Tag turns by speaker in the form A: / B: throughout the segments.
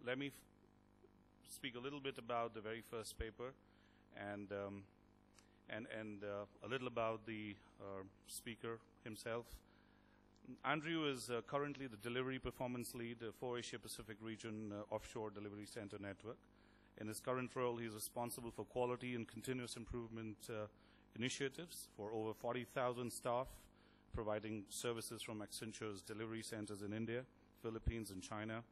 A: let me speak a little bit about the very first paper, and a little about the speaker himself. Andrew is currently the Delivery Performance Lead for Asia Pacific Region Offshore Delivery Center Network. In his current role, he is responsible for quality and continuous improvement initiatives for over 40,000 staff, providing services from Accenture's delivery centers in India, Philippines, and China.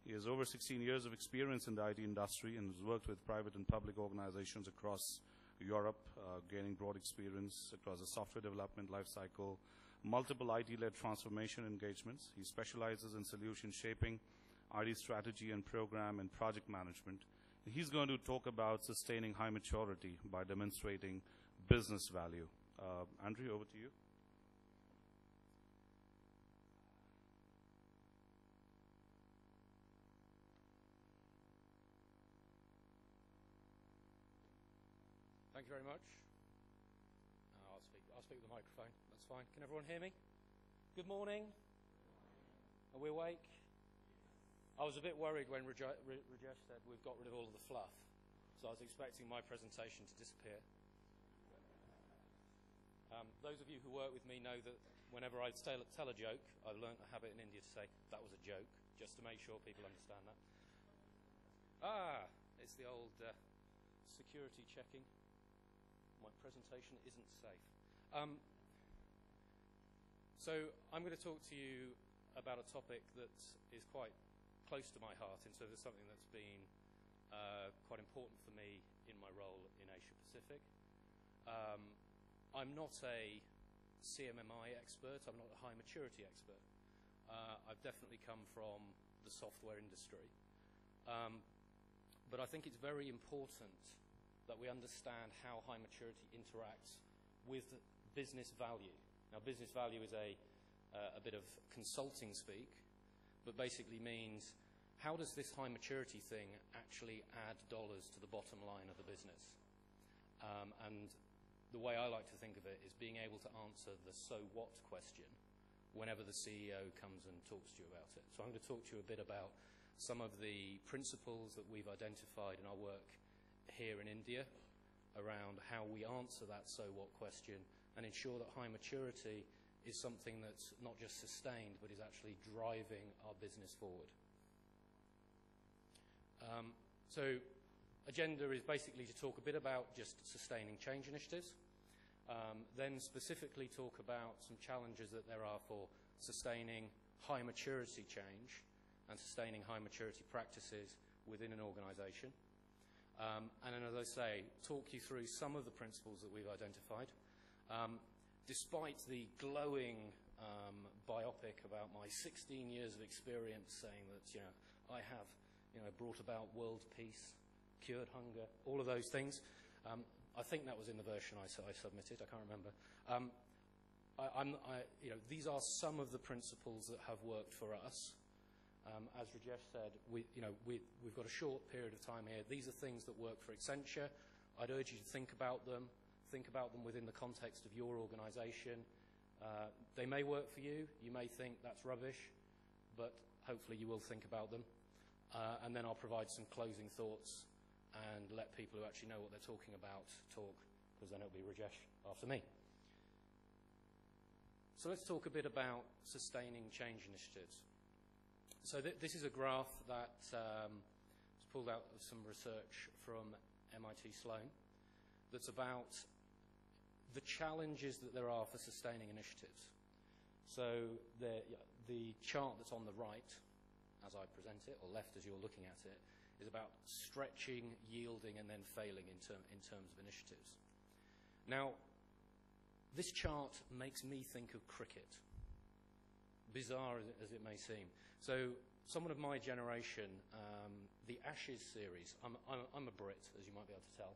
A: He has over 16 years of experience in the IT industry and has worked with private and public organizations across Europe, gaining broad experience across the software development lifecycle, multiple IT-led transformation engagements. He specializes in solution shaping, IT strategy and program and project management. He's going to talk about sustaining high maturity by demonstrating business value. Andrew, over to you.
B: Thank you very much. I'll speak with the microphone. That's fine. Can everyone hear me? Good morning. Are we awake? I was a bit worried when Rajesh said we've got rid of all of the fluff, so I was expecting my presentation to disappear. Those of you who work with me know that whenever I tell a joke, I've learned a habit in India to say, that was a joke, just to make sure people understand that. It's the old security checking. My presentation isn't safe. So I'm going to talk to you about a topic that is quite close to my heart, and so there's something that's been quite important for me in my role in Asia Pacific. I'm not a CMMI expert, I'm not a high maturity expert. I've definitely come from the software industry. But I think it's very important that we understand how high maturity interacts with business value. Now, business value is a bit of consulting speak, but basically means how does this high maturity thing actually add dollars to the bottom line of the business? And the way I like to think of it is being able to answer the so what question whenever the CEO comes and talks to you about it. So I'm going to talk to you a bit about some of the principles that we've identified in our work here in India around how we answer that so what question and ensure that high maturity is something that's not just sustained but is actually driving our business forward. So agenda is basically to talk a bit about just sustaining change initiatives, then specifically talk about some challenges that there are for sustaining high maturity change and sustaining high maturity practices within an organization. And then, as I say, talk you through some of the principles that we've identified. Despite the glowing biopic about my 16 years of experience saying that, I have, brought about world peace, cured hunger, all of those things. I think that was in the version I submitted. I can't remember. These are some of the principles that have worked for us. As Rajesh said, we've got a short period of time here. These are things that work for Accenture. I'd urge you to think about them within the context of your organization. They may work for you. You may think that's rubbish, but hopefully you will think about them. And then I'll provide some closing thoughts and let people who actually know what they're talking about talk, because then it'll be Rajesh after me. So let's talk a bit about sustaining change initiatives. So this is a graph that was pulled out of some research from MIT Sloan that's about the challenges that there are for sustaining initiatives. So the chart that's on the right, as I present it, or left as you're looking at it, is about stretching, yielding, and then failing in terms of initiatives. Now, this chart makes me think of cricket, bizarre as it may seem. So someone of my generation, the Ashes series, I'm a Brit, as you might be able to tell.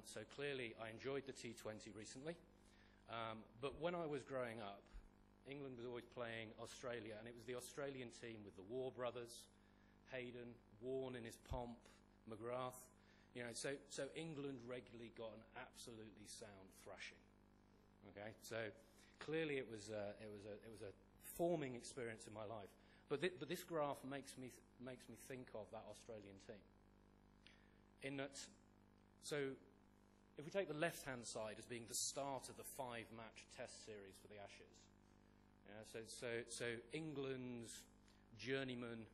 B: So clearly I enjoyed the T20 recently. But when I was growing up, England was always playing Australia, and it was the Australian team with the War brothers, Hayden, Warne in his pomp, McGrath. So England regularly got an absolutely sound thrashing. Okay, so clearly it was a forming experience in my life. But this graph makes me think of that Australian team. In that, so if we take the left-hand side as being the start of the 5-match test series for the Ashes, so England's journeyman,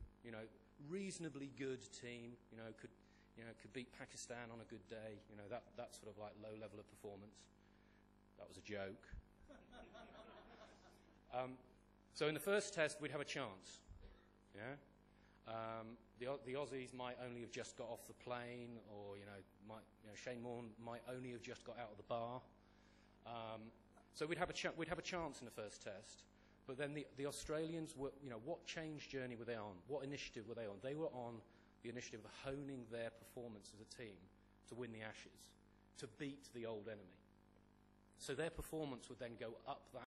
B: reasonably good team, could beat Pakistan on a good day, that sort of like low level of performance. That was a joke. So in the first test, we'd have a chance. The Aussies might only have just got off the plane, or Shane Warne might only have just got out of the bar. So we'd have a chance in the first test. But then the Australians were, what change journey were they on? What initiative were they on? They were on the initiative of honing their performance as a team to win the Ashes, to beat the old enemy. So their performance would then go up that